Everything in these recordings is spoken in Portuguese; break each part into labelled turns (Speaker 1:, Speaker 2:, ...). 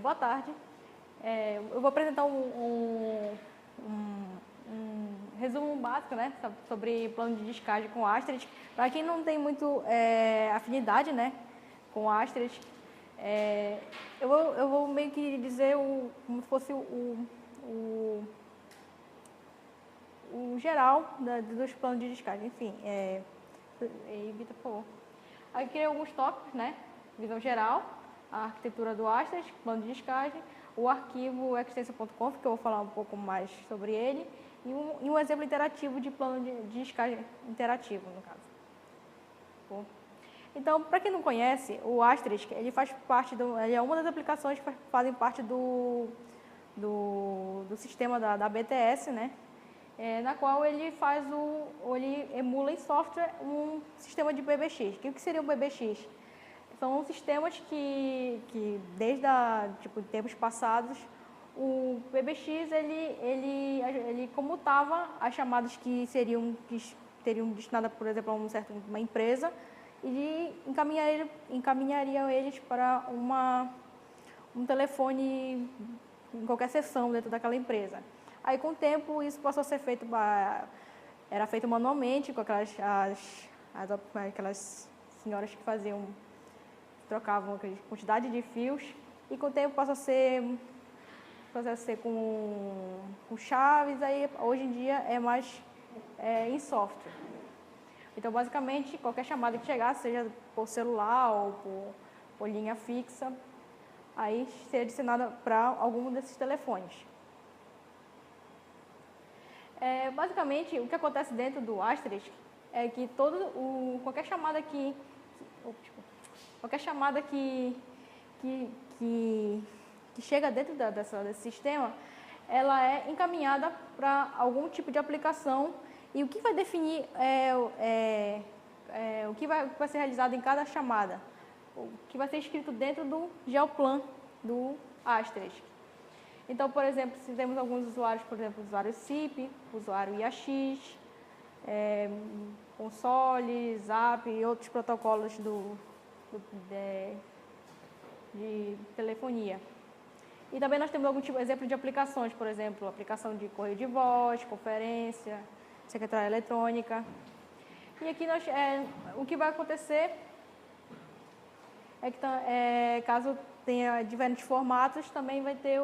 Speaker 1: Boa tarde. Eu vou apresentar um resumo básico, né, sobre plano de descarte com Asterisk. Para quem não tem muito afinidade, né, com Asterisk, eu vou meio que dizer como se fosse o geral dos planos de descarte. Enfim, Vitor, por favor. Aqui criei alguns tópicos, né, visão geral, a arquitetura do Asterisk, plano de descarte, o arquivo extension.conf, que eu vou falar um pouco mais sobre ele, e um exemplo interativo de plano de descarte interativo, no caso. Bom, então, para quem não conhece, o Asterisk, ele faz parte ele é uma das aplicações que fazem parte do sistema da BTS, né? Na qual ele ele emula em software um sistema de PBX. O que seria um PBX? São sistemas que desde tempos passados, o PBX ele comutava as chamadas que teriam destinadas, por exemplo, a uma empresa, e encaminhariam eles para um telefone em qualquer seção dentro daquela empresa. Aí, com o tempo, isso passou a ser feito, era feito manualmente, com aquelas senhoras que trocavam aquela quantidade de fios, e com o tempo passou a ser com chaves. Aí, hoje em dia, é mais em software. Então, basicamente, qualquer chamada que chegasse, seja por celular ou por linha fixa, aí seria adicionada para algum desses telefones. Basicamente, o que acontece dentro do Asterisk é que qualquer chamada que chega dentro desse sistema, ela é encaminhada para algum tipo de aplicação, e o que vai definir o que vai ser realizado em cada chamada, o que vai ser escrito dentro do geoplan do Asterisk. Então, por exemplo, se temos alguns usuários, por exemplo, usuário SIP, usuário IAX, console, Zap e outros protocolos de telefonia. E também nós temos algum exemplo de aplicações, por exemplo, aplicação de correio de voz, conferência, secretária eletrônica. E aqui o que vai acontecer é que, caso tenha diferentes formatos, também vai ter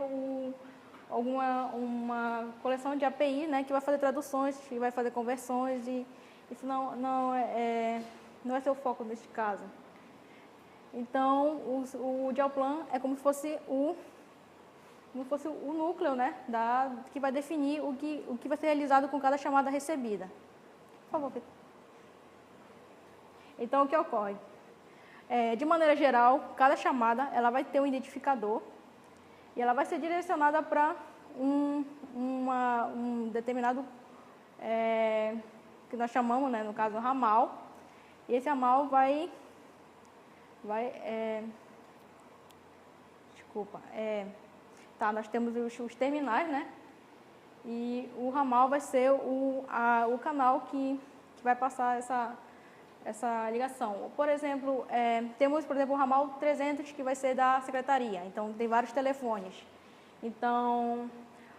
Speaker 1: uma coleção de API, né, que vai fazer traduções, que vai fazer conversões, e isso não vai ser o foco neste caso. Então, o geoplan é como se fosse o núcleo, né, que vai definir o que vai ser realizado com cada chamada recebida. Por favor, Pedro. Então, o que ocorre? De maneira geral, cada chamada ela vai ter um identificador, e ela vai ser direcionada para um determinado, que nós chamamos, né, no caso, ramal. E esse ramal nós temos os terminais, né? E o ramal vai ser o canal que vai passar essa ligação. Por exemplo, temos, o ramal 300, que vai ser da secretaria. Então, tem vários telefones. Então,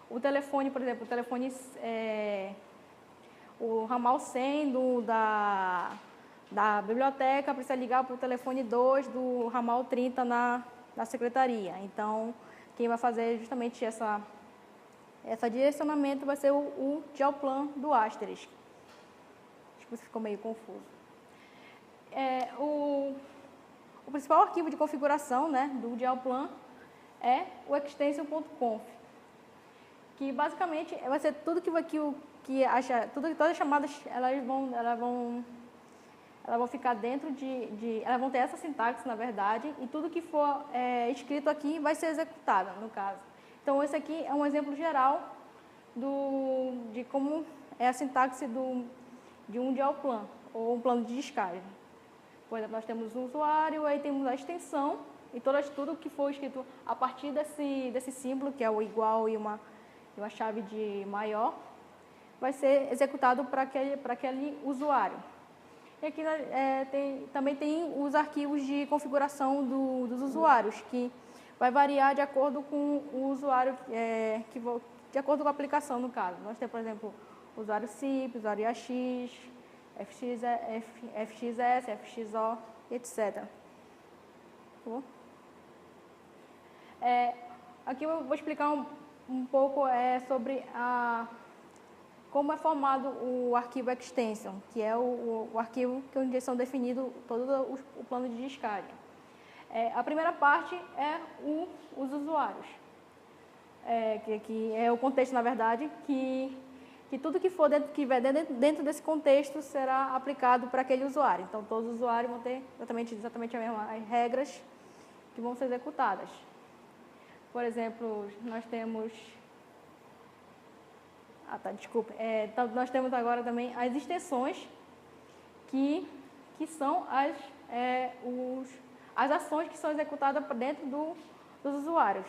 Speaker 1: o telefone, por exemplo, o ramal 100 da biblioteca precisa ligar para o telefone 2 do ramal 30 na secretaria. Então, quem vai fazer justamente esse direcionamento vai ser o geoplan do Asterisk. Acho que você ficou meio confuso. O principal arquivo de configuração, né, do geoplan é o extension.conf, que basicamente vai ser tudo todas as chamadas elas vão ficar dentro elas vão ter essa sintaxe, na verdade, e tudo que for escrito aqui vai ser executado, no caso. Então, esse aqui é um exemplo geral de como é a sintaxe de um geoplan, ou um plano de descarte. Por exemplo, nós temos o usuário, aí temos a extensão, e tudo que for escrito a partir desse símbolo, que é o igual e uma chave de maior, vai ser executado para aquele usuário. E aqui também tem os arquivos de configuração dos usuários, que vai variar de acordo com o usuário, de acordo com a aplicação, no caso. Nós temos, por exemplo, usuário SIP, usuário AX, FXS, FXO, etc. Aqui eu vou explicar um pouco sobre como é formado o arquivo extension, que é o arquivo que onde são definidos todo o plano de descarga. A primeira parte é os usuários, que é o contexto, na verdade, que tudo que for dentro desse contexto será aplicado para aquele usuário. Então, todos os usuários vão ter exatamente as mesmas regras que vão ser executadas. Por exemplo, nós temos... nós temos agora também as extensões, que são as ações que são executadas dentro dos usuários.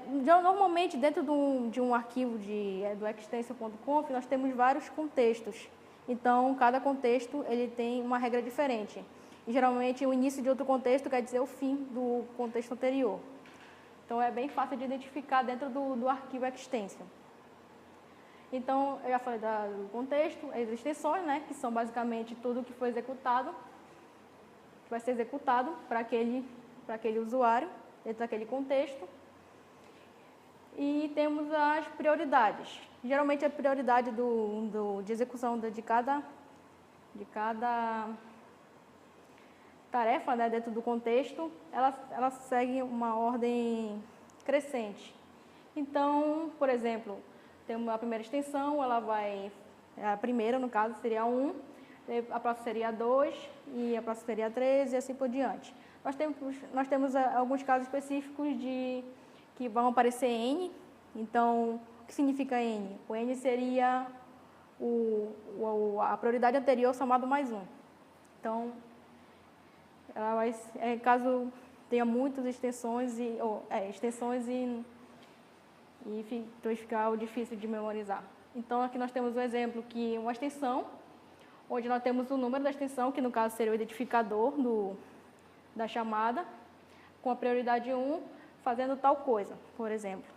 Speaker 1: Normalmente, dentro de um arquivo do extension.conf, nós temos vários contextos. Então, cada contexto ele tem uma regra diferente. E, geralmente, o início de outro contexto quer dizer o fim do contexto anterior. Então, é bem fácil de identificar dentro do arquivo extension. Então, eu já falei do contexto, as extensões, né, que são basicamente tudo que foi executado, que vai ser executado para aquele usuário, dentro daquele contexto. E temos as prioridades. Geralmente, a prioridade de execução de cada tarefa, né, dentro do contexto, ela segue uma ordem crescente. Então, por exemplo, temos a primeira extensão, a primeira, no caso, seria 1, a próxima seria 2, e a próxima seria 3, e assim por diante. Nós temos alguns casos específicos que vão aparecer N. Então, o que significa N? O N seria a prioridade anterior somado mais 1. Então, caso tenha muitas extensões e fica difícil de memorizar. Então, aqui nós temos um exemplo que uma extensão, onde nós temos o número da extensão, que no caso seria o identificador da chamada, com a prioridade 1, fazendo tal coisa, por exemplo.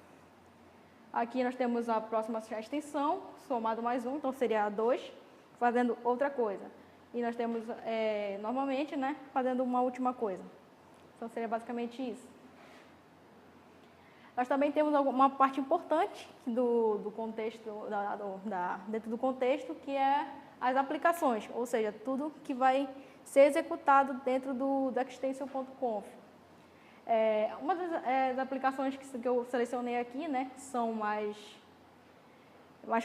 Speaker 1: Aqui nós temos a próxima extensão, somado mais 1, então seria a 2, fazendo outra coisa. E nós temos, normalmente, né, fazendo uma última coisa. Então, seria basicamente isso. Nós também temos uma parte importante do contexto, dentro do contexto, que é as aplicações, ou seja, tudo que vai ser executado dentro do extension.conf. Uma das aplicações que eu selecionei aqui, né, que são mais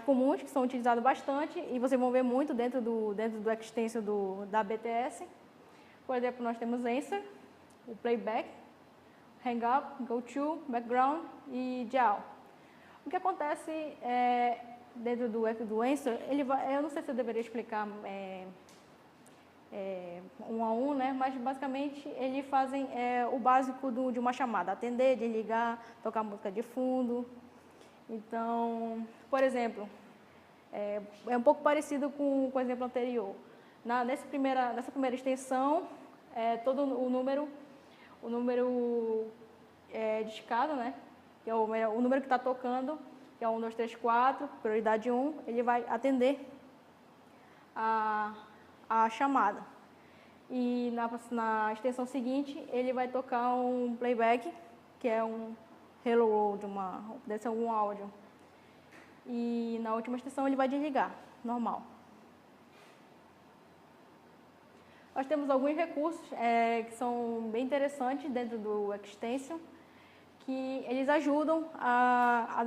Speaker 1: comuns, que são utilizadas bastante, e vocês vão ver muito dentro do extension da BTS. Por exemplo, nós temos Answer, o Playback, Hangup, GoTo, Background e JAL. O que acontece dentro do Answer, eu não sei se eu deveria explicar um a um, né? Mas basicamente eles fazem o básico de uma chamada: atender, desligar, tocar música de fundo. Então, por exemplo, é um pouco parecido com o exemplo anterior. Nessa primeira extensão, todo o número de escada, né? Que é o número que está tocando, que é 1, 2, 3, 4, prioridade 1, ele vai atender a chamada. E na extensão seguinte, ele vai tocar um playback, que é um hello world, deve ser algum áudio. E na última extensão ele vai desligar, normal. Nós temos alguns recursos que são bem interessantes dentro do Extension, que eles ajudam a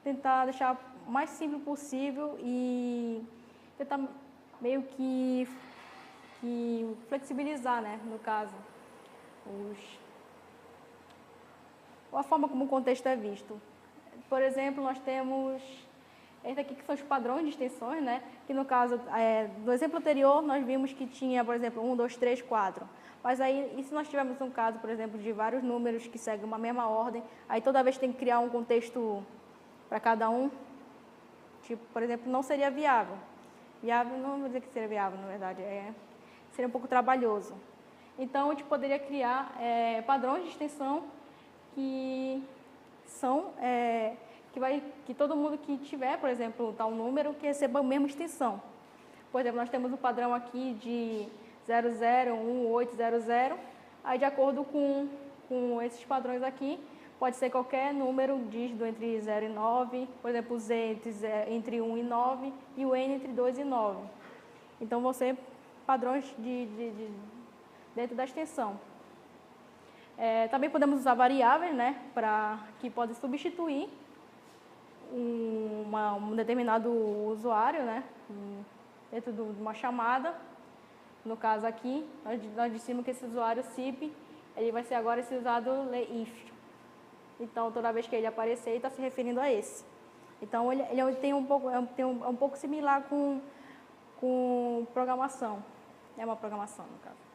Speaker 1: tentar deixar o mais simples possível e tentar meio que flexibilizar, né, no caso, a forma como o contexto é visto. Por exemplo, nós temos esse aqui que são os padrões de extensões, né? Que no caso, no exemplo anterior, nós vimos que tinha, por exemplo, 1, 2, 3, 4. Mas aí, e se nós tivermos um caso, por exemplo, de vários números que seguem uma mesma ordem, aí toda vez tem que criar um contexto para cada um, tipo, por exemplo, não seria viável. Viável, não vou dizer que seria viável, na verdade, seria um pouco trabalhoso. Então, a gente poderia criar padrões de extensão que são que todo mundo que tiver, por exemplo, tal número, que receba a mesma extensão. Por exemplo, nós temos um padrão aqui de 001800, aí de acordo com esses padrões aqui, pode ser qualquer número dígito entre 0 e 9, por exemplo, o Z entre 1 e 9 e o N entre 2 e 9. Então, vão ser padrões dentro da extensão. Também podemos usar variáveis, né, que podem substituir um determinado usuário, né, dentro de uma chamada. No caso aqui, nós dissemos que esse usuário SIP, ele vai ser agora esse usado if. Então, toda vez que ele aparecer, ele está se referindo a esse. Então, ele tem um pouco similar com programação. É uma programação, no caso.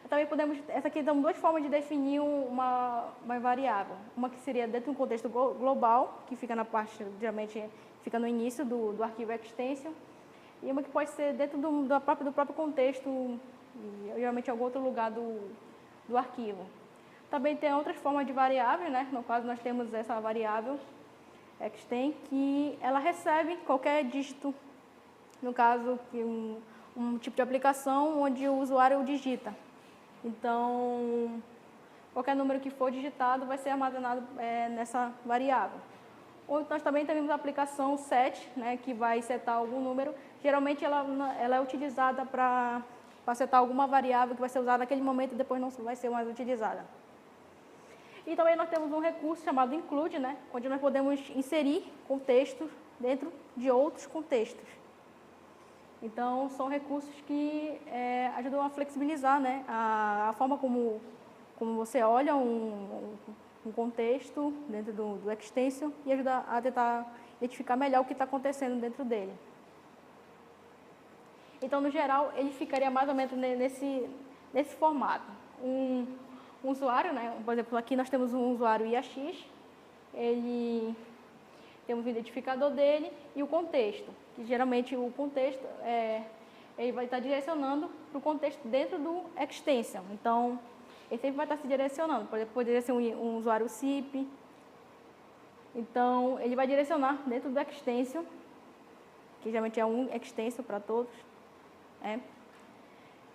Speaker 1: Também podemos, essa aqui são duas formas de definir uma variável. Uma que seria dentro de um contexto global, que fica na parte, geralmente, fica no início do arquivo extension, e uma que pode ser dentro do próprio contexto, geralmente em algum outro lugar do arquivo. Também tem outras formas de variável, né? No caso, nós temos essa variável extend, que ela recebe qualquer dígito, no caso, um tipo de aplicação onde o usuário digita. Então, qualquer número que for digitado vai ser armazenado nessa variável. Ou nós também temos a aplicação set, né, que vai setar algum número. Geralmente ela é utilizada para setar alguma variável que vai ser usada naquele momento e depois não vai ser mais utilizada. E também nós temos um recurso chamado include, né, onde nós podemos inserir contextos dentro de outros contextos. Então, são recursos que ajudam a flexibilizar, né, a forma como você olha um contexto dentro do extension e ajuda a tentar identificar melhor o que está acontecendo dentro dele. Então, no geral, ele ficaria mais ou menos nesse formato. Um usuário, né, por exemplo, aqui nós temos um usuário IAX, temos o identificador dele e o contexto, que geralmente o contexto ele vai estar direcionando para o contexto dentro do extension. Então, ele sempre vai estar se direcionando. Por exemplo, poderia ser um usuário SIP. Então, ele vai direcionar dentro do extension, que geralmente é um extension para todos.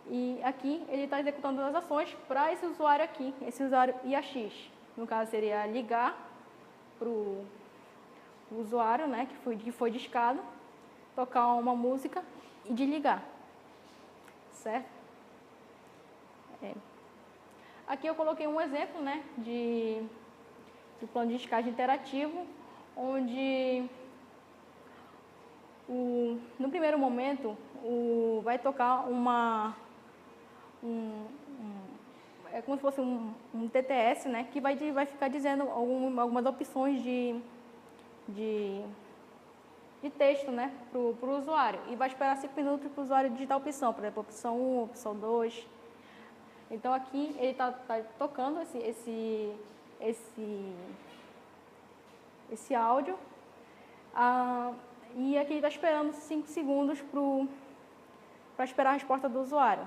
Speaker 1: E aqui ele está executando as ações para esse usuário aqui, esse usuário IAX. No caso, seria ligar para o usuário, né, que foi discado, tocar uma música e desligar. Certo? Aqui eu coloquei um exemplo, né, de plano de discagem interativo, onde no primeiro momento vai tocar é como se fosse um TTS, né, que vai ficar dizendo algumas opções de texto, né, para o usuário. E vai esperar 5 minutos para o usuário digitar a opção, por exemplo, opção 1, opção 2. Então, aqui ele está tocando esse áudio. E aqui ele está esperando 5 segundos para esperar a resposta do usuário.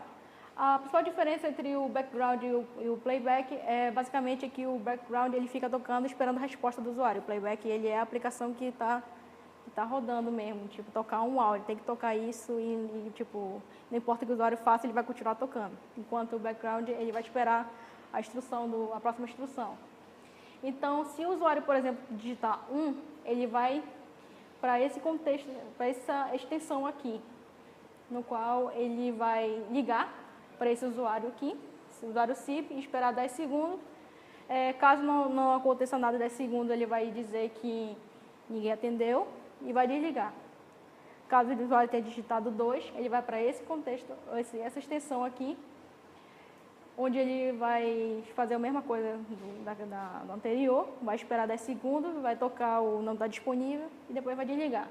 Speaker 1: A principal diferença entre o background e o playback é basicamente que o background ele fica tocando esperando a resposta do usuário. O playback ele é a aplicação que está rodando mesmo, tipo, tocar um áudio, tem que tocar isso e tipo, não importa o que o usuário faça, ele vai continuar tocando. Enquanto o background ele vai esperar a próxima instrução. Então, se o usuário, por exemplo, digitar 1, ele vai para esse contexto, para essa extensão aqui, no qual ele vai ligar para esse usuário aqui, esse usuário SIP, e esperar 10 segundos. Caso não aconteça nada 10 segundos, ele vai dizer que ninguém atendeu e vai desligar. Caso o usuário tenha digitado 2, ele vai para esse contexto, essa extensão aqui, onde ele vai fazer a mesma coisa do anterior, vai esperar 10 segundos, vai tocar o não está disponível e depois vai desligar.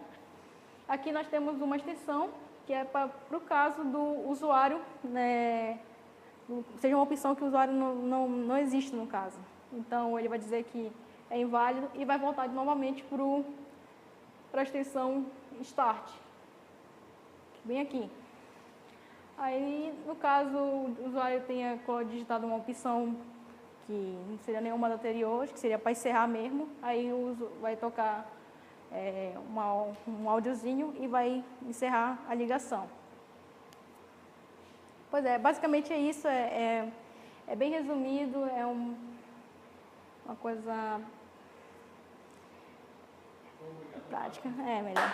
Speaker 1: Aqui nós temos uma extensão que é para o caso do usuário, né, seja uma opção que o usuário não existe no caso. Então, ele vai dizer que é inválido e vai voltar novamente para a extensão Start, bem aqui. Aí, no caso, o usuário tenha digitado uma opção que não seria nenhuma das anteriores, que seria para encerrar mesmo, aí vai tocar um áudiozinho e vai encerrar a ligação. Pois é, basicamente é isso, é bem resumido, é uma coisa prática, melhor.